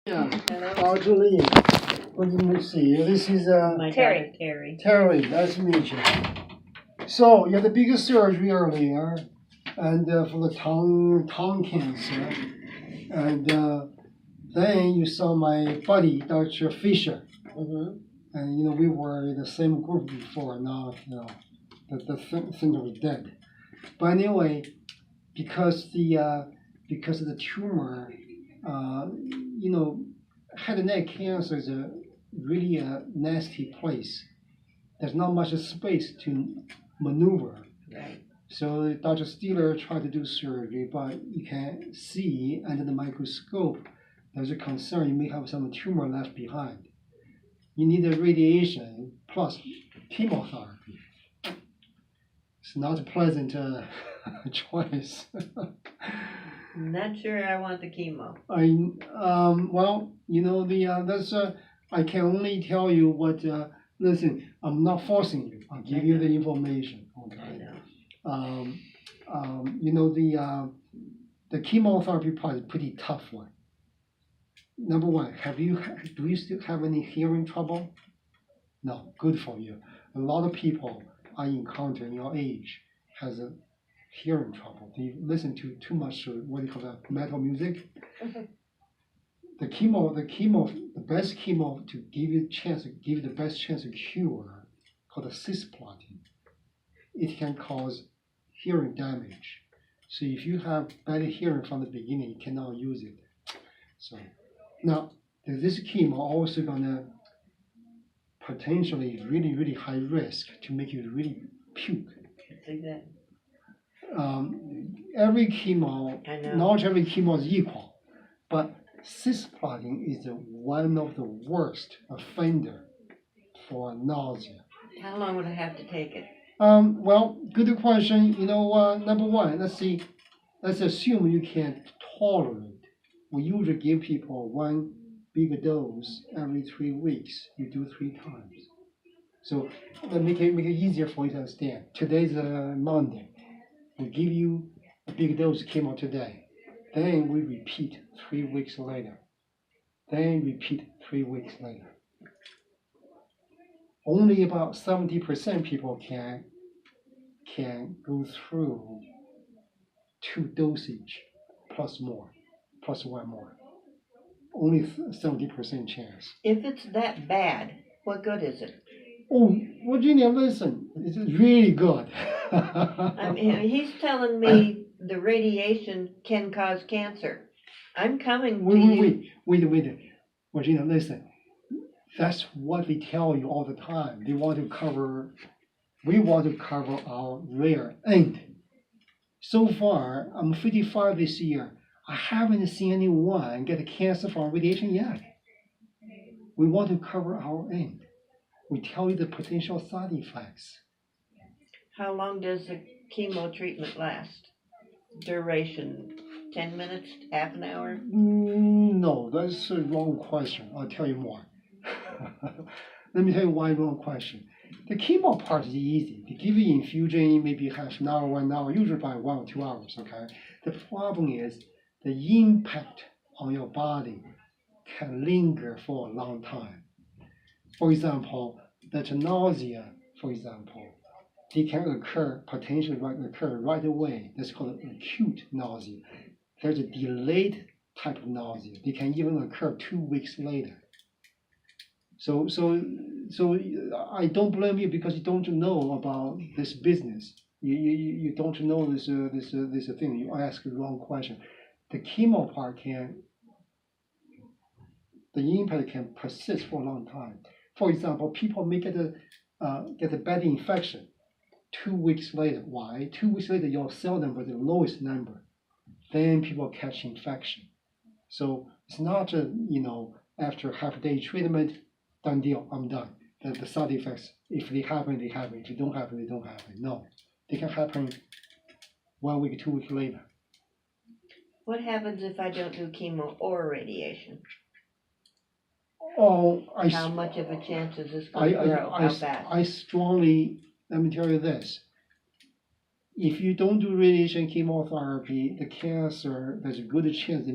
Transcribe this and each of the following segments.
Yeah, Hello. Argeline. Good to meet you. This is My Terry. daughter Terry. Terry. Nice to meet you. So you had the biggest surgery earlier, and for the tongue cancer, and then you saw my buddy, Dr. Fisher, and we were in the same group before. Now the center was dead. But anyway, because of the tumor, head and neck cancer is a really nasty place. There's not much space to maneuver. Right. So Dr. Steeler tried to do surgery, but you can see under the microscope there's a concern you may have some tumor left behind. You need a radiation plus chemotherapy. It's not a pleasant choice. Not sure I want the chemo. That's I can only tell you what. Listen, I'm not forcing you. I'll give you the information. I Okay. know. The chemotherapy part is a pretty tough one. Number one, do you still have any hearing trouble? No, good for you. A lot of people I encounter in your age has a hearing trouble. They listen to too much what do you call that, metal music. The best chemo to give you the best chance to cure, called the cisplatin. It can cause hearing damage. So if you have bad hearing from the beginning, you cannot use it. So now this chemo also gonna potentially really, really high risk to make you really puke. Exactly. Every chemo, I know. not every chemo is equal, but cisplatin is one of the worst offender for nausea. How long would I have to take it? Well, good question. Number one, let's assume you can tolerate. We usually give people one big dose every 3 weeks. You do 3 times. So let make it easier for you to understand. Today's Monday. We give you a big dose of chemo today. Then we repeat 3 weeks later. Then repeat 3 weeks later. Only about 70% people can go through 2 dosage plus one more. Only 70% chance. If it's that bad, what good is it? Oh, Virginia, listen, it's really good. I mean, he's telling me the radiation can cause cancer. I'm coming to you. Wait. Virginia, listen. That's what they tell you all the time. We want to cover our rare end. So far, I'm 55 this year. I haven't seen anyone get cancer from radiation yet. We want to cover our end. We tell you the potential side effects. How long does the chemo treatment last? Duration? 10 minutes? Half an hour? No, that's a wrong question. I'll tell you more. Let me tell you why wrong question. The chemo part is easy. They give you infusion, maybe half an hour, 1 hour, usually by 1 or 2 hours, okay? The problem is the impact on your body can linger for a long time. For example, that nausea, they can potentially occur right away. That's called acute nausea. There's a delayed type of nausea. They can even occur 2 weeks later. So I don't blame you because you don't know about this business. You don't know this thing. You ask the wrong question. The chemo part the impact can persist for a long time. For example, people may get a bad infection 2 weeks later. Why? 2 weeks later, your cell number is the lowest number. Then people catch infection. So it's not after half a day treatment, done deal, I'm done. The side effects, if they happen, they happen. If they don't happen, they don't happen. No, they can happen 1 week, 2 weeks later. What happens if I don't do chemo or radiation? Oh, How much of a chance is this going to grow? How fast? let me tell you this. if you don't do radiation chemotherapy, the cancer, there's a good chance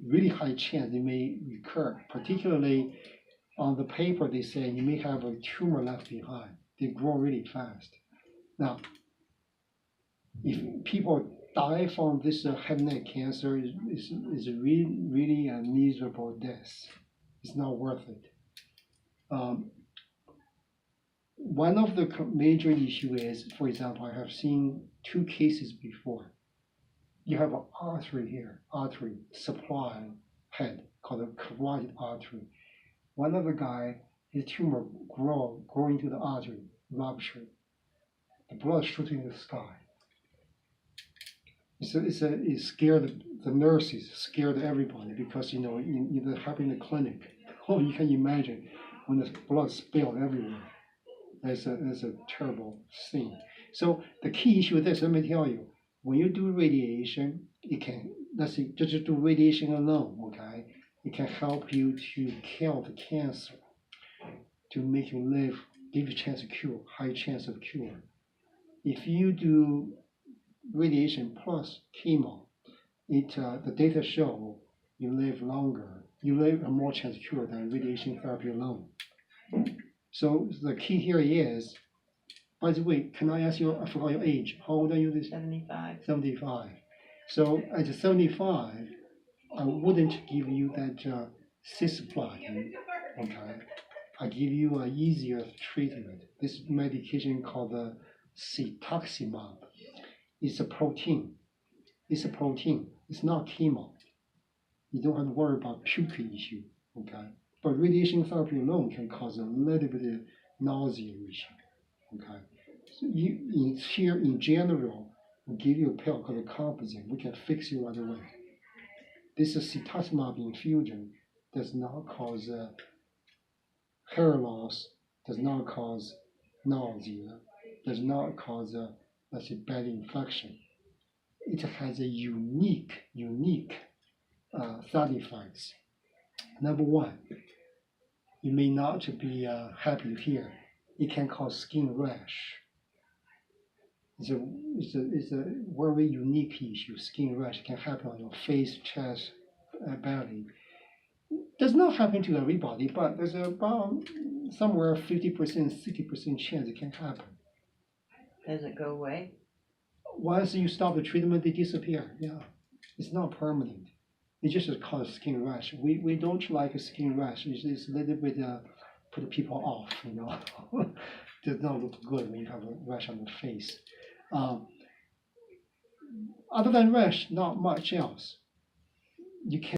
really high chance it may recur. Particularly on the paper, they say you may have a tumor left behind. They grow really fast. Now, if people die from this head and neck cancer, is really a miserable death. It's not worth it. One of the major issue is, for example, I have seen 2 cases before. You have an artery here, artery supply head called a carotid artery. One of the guy, his tumor grow into the artery, ruptured. The blood shooting in the sky. It scared the nurses, scared everybody because it happened in the clinic. Oh, you can imagine when the blood spilled everywhere. It's a terrible thing. So the key issue is this. Let me tell you, when you do radiation, let's say just do radiation alone. Okay, it can help you to kill the cancer, to make you live, give you a chance of cure, high chance of cure. If you do radiation plus chemo, the data show you live longer, you live a more chance of cure than radiation therapy alone. So the key here is, by the way, can I ask you, I forgot your age. How old are you? 75. 75. So at 75, I wouldn't give you that cisplatin, okay? I give you an easier treatment. This medication called the cetuximab. It's a protein. It's not chemo. You don't have to worry about puking issue, okay? But radiation therapy alone can cause a little bit of nausea issue, okay? So in general, we give you a pill called a composite. We can fix you right away. This is cetuximab infusion does not cause hair loss, does not cause nausea, does not cause let's say bad infection. It has a unique side effects. Number one, you may not be happy to hear, it can cause skin rash. It's a very unique issue. Skin rash can happen on your face, chest, belly. Does not happen to everybody, but there's about somewhere 50%, 60% chance it can happen. Does it go away? Once you stop the treatment, they disappear. Yeah, it's not permanent. It just causes skin rash. We don't like a skin rash. It's a little bit put people off. Does not look good when you have a rash on the face. Other than rash, not much else. You can